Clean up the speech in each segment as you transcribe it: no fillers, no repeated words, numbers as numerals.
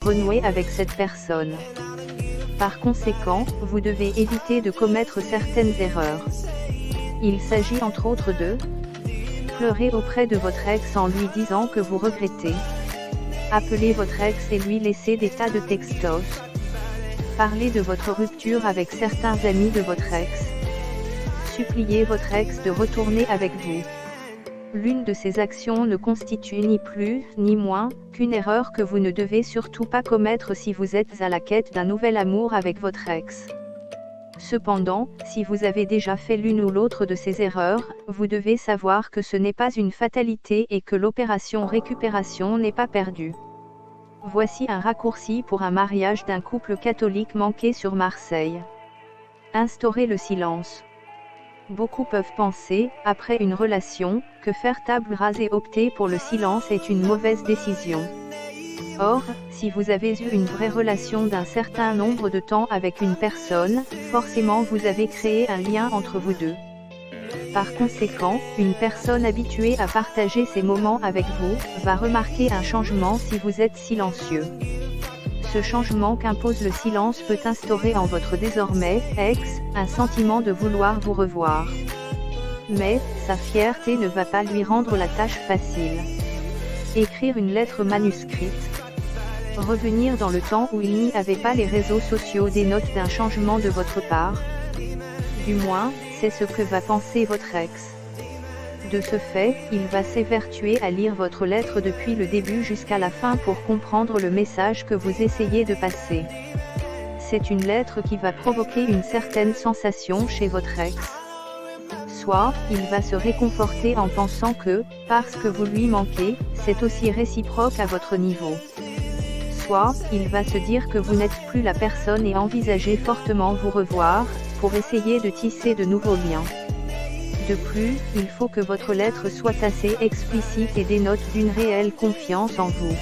renouer avec cette personne. Par conséquent, vous devez éviter de commettre certaines erreurs. Il s'agit entre autres de pleurer auprès de votre ex en lui disant que vous regrettez. Appeler votre ex et lui laisser des tas de textos. Parler de votre rupture avec certains amis de votre ex. Supplier votre ex de retourner avec vous. L'une de ces actions ne constitue ni plus, ni moins, qu'une erreur que vous ne devez surtout pas commettre si vous êtes à la quête d'un nouvel amour avec votre ex. Cependant, si vous avez déjà fait l'une ou l'autre de ces erreurs, vous devez savoir que ce n'est pas une fatalité et que l'opération récupération n'est pas perdue. Voici un raccourci pour un mariage d'un couple catholique manqué sur Marseille. Instaurer le silence. Beaucoup peuvent penser, après une relation, que faire table rase et opter pour le silence est une mauvaise décision. Or, si vous avez eu une vraie relation d'un certain nombre de temps avec une personne, forcément vous avez créé un lien entre vous deux. Par conséquent, une personne habituée à partager ces moments avec vous, va remarquer un changement si vous êtes silencieux. Ce changement qu'impose le silence peut instaurer en votre désormais ex un sentiment de vouloir vous revoir. Mais, sa fierté ne va pas lui rendre la tâche facile. Écrire une lettre manuscrite. Revenir dans le temps où il n'y avait pas les réseaux sociaux dénote d'un changement de votre part. Du moins, c'est ce que va penser votre ex. De ce fait, il va s'évertuer à lire votre lettre depuis le début jusqu'à la fin pour comprendre le message que vous essayez de passer. C'est une lettre qui va provoquer une certaine sensation chez votre ex. Soit, il va se réconforter en pensant que, parce que vous lui manquez, c'est aussi réciproque à votre niveau. Soit, il va se dire que vous n'êtes plus la personne et envisager fortement vous revoir, pour essayer de tisser de nouveaux liens. De plus, il faut que votre lettre soit assez explicite et dénote d'une réelle confiance en vous.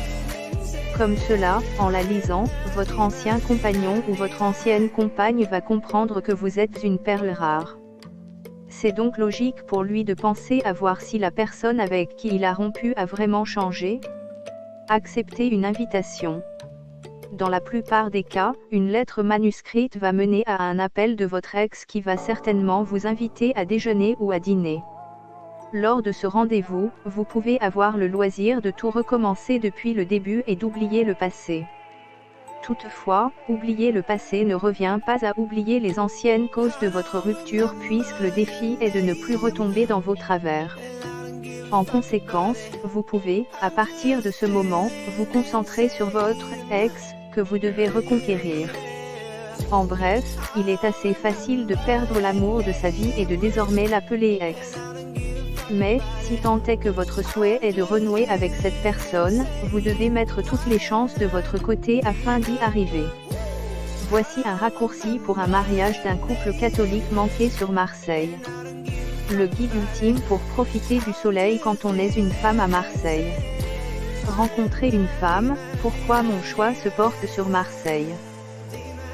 Comme cela, en la lisant, votre ancien compagnon ou votre ancienne compagne va comprendre que vous êtes une perle rare. C'est donc logique pour lui de penser à voir si la personne avec qui il a rompu a vraiment changé. Accepter une invitation. Dans la plupart des cas, une lettre manuscrite va mener à un appel de votre ex qui va certainement vous inviter à déjeuner ou à dîner. Lors de ce rendez-vous, vous pouvez avoir le loisir de tout recommencer depuis le début et d'oublier le passé. Toutefois, oublier le passé ne revient pas à oublier les anciennes causes de votre rupture puisque le défi est de ne plus retomber dans vos travers. En conséquence, vous pouvez, à partir de ce moment, vous concentrer sur votre ex, que vous devez reconquérir. En bref, il est assez facile de perdre l'amour de sa vie et de désormais l'appeler ex. Mais, si tant est que votre souhait est de renouer avec cette personne, vous devez mettre toutes les chances de votre côté afin d'y arriver. Voici un raccourci pour un mariage d'un couple catholique manqué sur Marseille. Le guide ultime pour profiter du soleil quand on est une femme à Marseille. Rencontrer une femme, pourquoi mon choix se porte sur Marseille.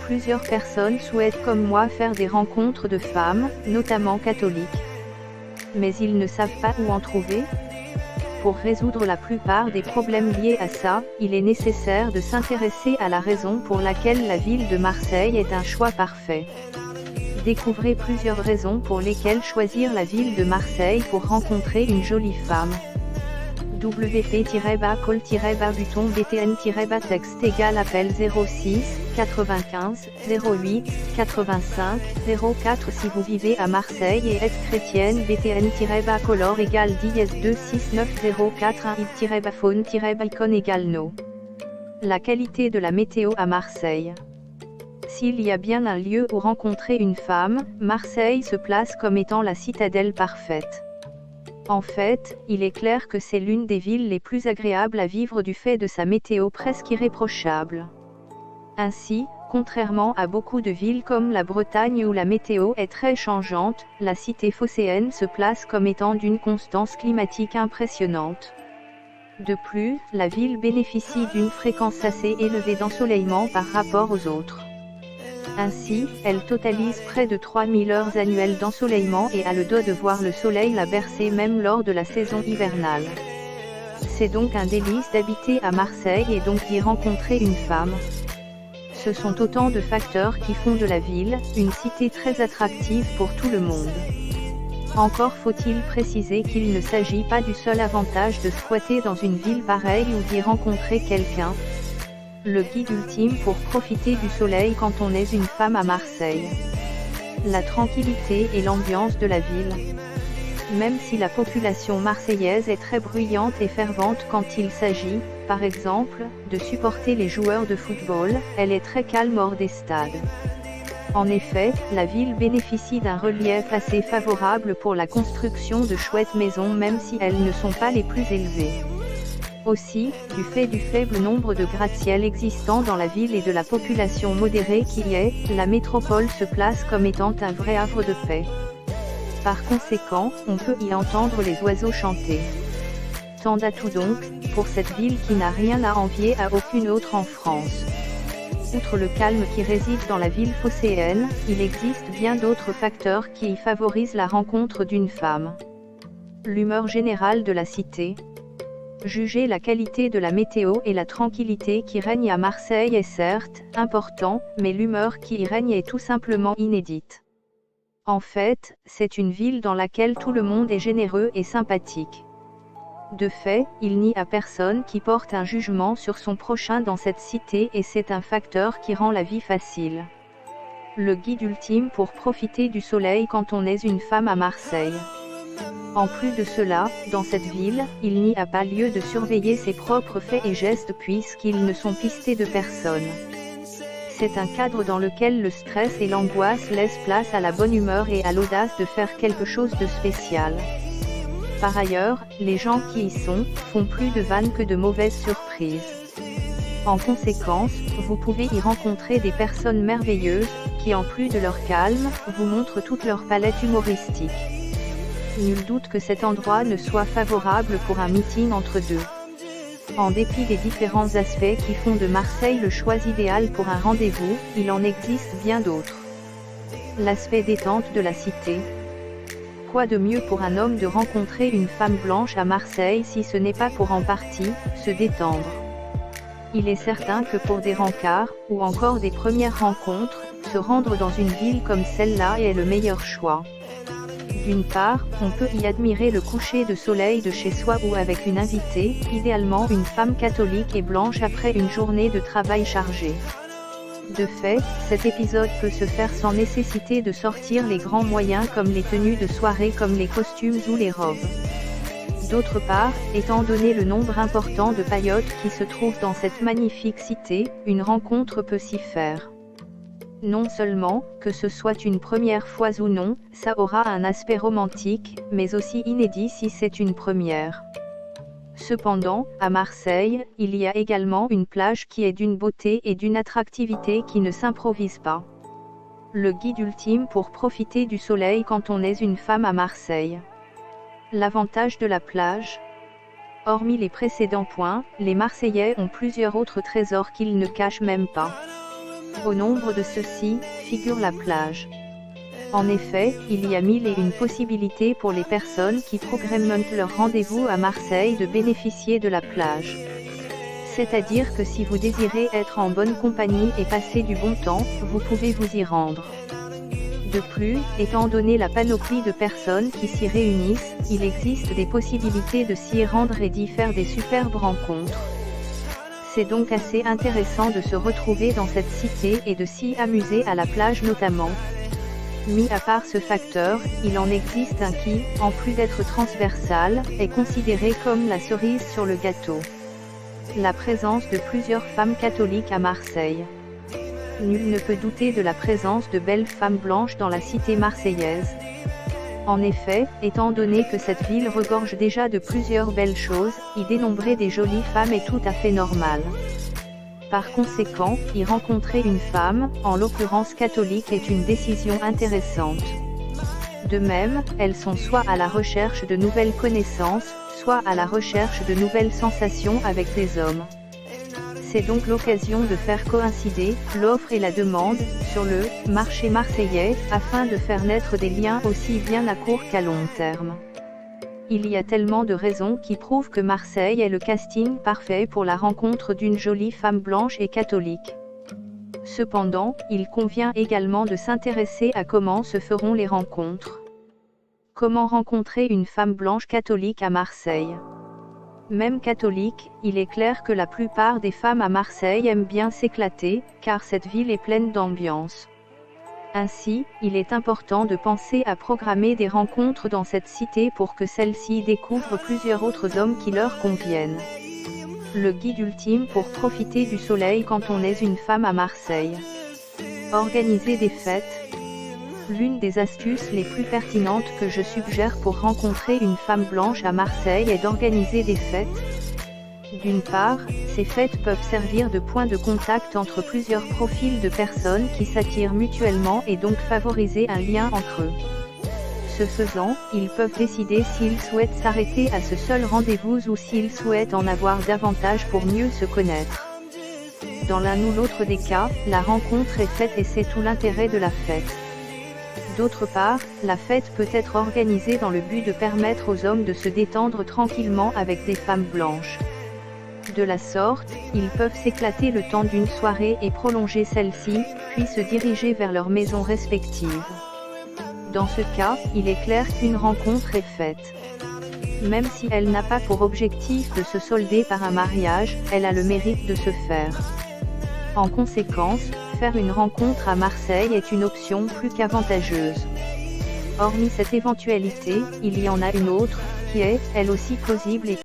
Plusieurs personnes souhaitent comme moi faire des rencontres de femmes, notamment catholiques. Mais ils ne savent pas où en trouver. Pour résoudre la plupart des problèmes liés à ça, il est nécessaire de s'intéresser à la raison pour laquelle la ville de Marseille est un choix parfait. Découvrez plusieurs raisons pour lesquelles choisir la ville de Marseille pour rencontrer une jolie femme. WP-call-buton BTN-texte égale appel 06 95 08 85 04 si vous vivez à Marseille et êtes chrétienne BTN-color égale 10-26904 phone-icône égale no. La qualité de la météo à Marseille. S'il y a bien un lieu où rencontrer une femme, Marseille se place comme étant la citadelle parfaite. En fait, il est clair que c'est l'une des villes les plus agréables à vivre du fait de sa météo presque irréprochable. Ainsi, contrairement à beaucoup de villes comme la Bretagne où la météo est très changeante, la cité phocéenne se place comme étant d'une constance climatique impressionnante. De plus, la ville bénéficie d'une fréquence assez élevée d'ensoleillement par rapport aux autres. Ainsi, elle totalise près de 3000 heures annuelles d'ensoleillement et a le dos de voir le soleil la bercer même lors de la saison hivernale. C'est donc un délice d'habiter à Marseille et donc d'y rencontrer une femme. Ce sont autant de facteurs qui font de la ville une cité très attractive pour tout le monde. Encore faut-il préciser qu'il ne s'agit pas du seul avantage de squatter dans une ville pareille ou d'y rencontrer quelqu'un. Le guide ultime pour profiter du soleil quand on est une femme à Marseille. La tranquillité et l'ambiance de la ville. Même si la population marseillaise est très bruyante et fervente quand il s'agit, par exemple, de supporter les joueurs de football, elle est très calme hors des stades. En effet, la ville bénéficie d'un relief assez favorable pour la construction de chouettes maisons même si elles ne sont pas les plus élevées. Aussi, du fait du faible nombre de gratte-ciel existants dans la ville et de la population modérée qui y est, la métropole se place comme étant un vrai havre de paix. Par conséquent, on peut y entendre les oiseaux chanter. Tant d'atouts donc, pour cette ville qui n'a rien à envier à aucune autre en France. Outre le calme qui réside dans la ville phocéenne, il existe bien d'autres facteurs qui y favorisent la rencontre d'une femme. L'humeur générale de la cité. Juger la qualité de la météo et la tranquillité qui règne à Marseille est certes important, mais l'humeur qui y règne est tout simplement inédite. En fait, c'est une ville dans laquelle tout le monde est généreux et sympathique. De fait, il n'y a personne qui porte un jugement sur son prochain dans cette cité et c'est un facteur qui rend la vie facile. Le guide ultime pour profiter du soleil quand on est une femme à Marseille. En plus de cela, dans cette ville, il n'y a pas lieu de surveiller ses propres faits et gestes puisqu'ils ne sont pistés de personne. C'est un cadre dans lequel le stress et l'angoisse laissent place à la bonne humeur et à l'audace de faire quelque chose de spécial. Par ailleurs, les gens qui y sont, font plus de vannes que de mauvaises surprises. En conséquence, vous pouvez y rencontrer des personnes merveilleuses, qui en plus de leur calme, vous montrent toute leur palette humoristique. Nul doute que cet endroit ne soit favorable pour un meeting entre deux. En dépit des différents aspects qui font de Marseille le choix idéal pour un rendez-vous, il en existe bien d'autres. L'aspect détente de la cité. Quoi de mieux pour un homme de rencontrer une femme blanche à Marseille si ce n'est pas pour en partie, se détendre. Il est certain que pour des rencarts, ou encore des premières rencontres, se rendre dans une ville comme celle-là est le meilleur choix. D'une part, on peut y admirer le coucher de soleil de chez soi ou avec une invitée, idéalement une femme catholique et blanche après une journée de travail chargée. De fait, cet épisode peut se faire sans nécessité de sortir les grands moyens comme les tenues de soirée comme les costumes ou les robes. D'autre part, étant donné le nombre important de paillotes qui se trouvent dans cette magnifique cité, une rencontre peut s'y faire. Non seulement, que ce soit une première fois ou non, ça aura un aspect romantique, mais aussi inédit si c'est une première. Cependant, à Marseille, il y a également une plage qui est d'une beauté et d'une attractivité qui ne s'improvise pas. Le guide ultime pour profiter du soleil quand on est une femme à Marseille. L'avantage de la plage. Hormis les précédents points, les Marseillais ont plusieurs autres trésors qu'ils ne cachent même pas. Au nombre de ceux-ci, figure la plage. En effet, il y a mille et une possibilités pour les personnes qui programment leur rendez-vous à Marseille de bénéficier de la plage. C'est-à-dire que si vous désirez être en bonne compagnie et passer du bon temps, vous pouvez vous y rendre. De plus, étant donné la panoplie de personnes qui s'y réunissent, il existe des possibilités de s'y rendre et d'y faire des superbes rencontres. C'est donc assez intéressant de se retrouver dans cette cité et de s'y amuser à la plage notamment. Mis à part ce facteur, il en existe un qui, en plus d'être transversal, est considéré comme la cerise sur le gâteau. La présence de plusieurs femmes catholiques à Marseille. Nul ne peut douter de la présence de belles femmes blanches dans la cité marseillaise. En effet, étant donné que cette ville regorge déjà de plusieurs belles choses, y dénombrer des jolies femmes est tout à fait normal. Par conséquent, y rencontrer une femme, en l'occurrence catholique est une décision intéressante. De même, elles sont soit à la recherche de nouvelles connaissances, soit à la recherche de nouvelles sensations avec des hommes. C'est donc l'occasion de faire coïncider l'offre et la demande sur le marché marseillais, afin de faire naître des liens aussi bien à court qu'à long terme. il y a tellement de raisons qui prouvent que Marseille est le casting parfait pour la rencontre d'une jolie femme blanche et catholique. Cependant, il convient également de s'intéresser à comment se feront les rencontres. Comment rencontrer une femme blanche catholique à Marseille? Même catholique, il est clair que la plupart des femmes à Marseille aiment bien s'éclater, car cette ville est pleine d'ambiance. Ainsi, il est important de penser à programmer des rencontres dans cette cité pour que celles-ci découvrent plusieurs autres hommes qui leur conviennent. Le guide ultime pour profiter du soleil quand on est une femme à Marseille. Organiser des fêtes. L'une des astuces les plus pertinentes que je suggère pour rencontrer une femme blanche à Marseille est d'organiser des fêtes. D'une part, ces fêtes peuvent servir de point de contact entre plusieurs profils de personnes qui s'attirent mutuellement et donc favoriser un lien entre eux. Ce faisant, ils peuvent décider s'ils souhaitent s'arrêter à ce seul rendez-vous ou s'ils souhaitent en avoir davantage pour mieux se connaître. Dans l'un ou l'autre des cas, la rencontre est faite et c'est tout l'intérêt de la fête. D'autre part, la fête peut être organisée dans le but de permettre aux hommes de se détendre tranquillement avec des femmes blanches. De la sorte, ils peuvent s'éclater le temps d'une soirée et prolonger celle-ci, puis se diriger vers leurs maisons respectives. Dans ce cas, il est clair qu'une rencontre est faite. Même si elle n'a pas pour objectif de se solder par un mariage, elle a le mérite de se faire. En conséquence, faire une rencontre à Marseille est une option plus qu'avantageuse. Hormis cette éventualité, il y en a une autre, qui est, elle aussi plausible et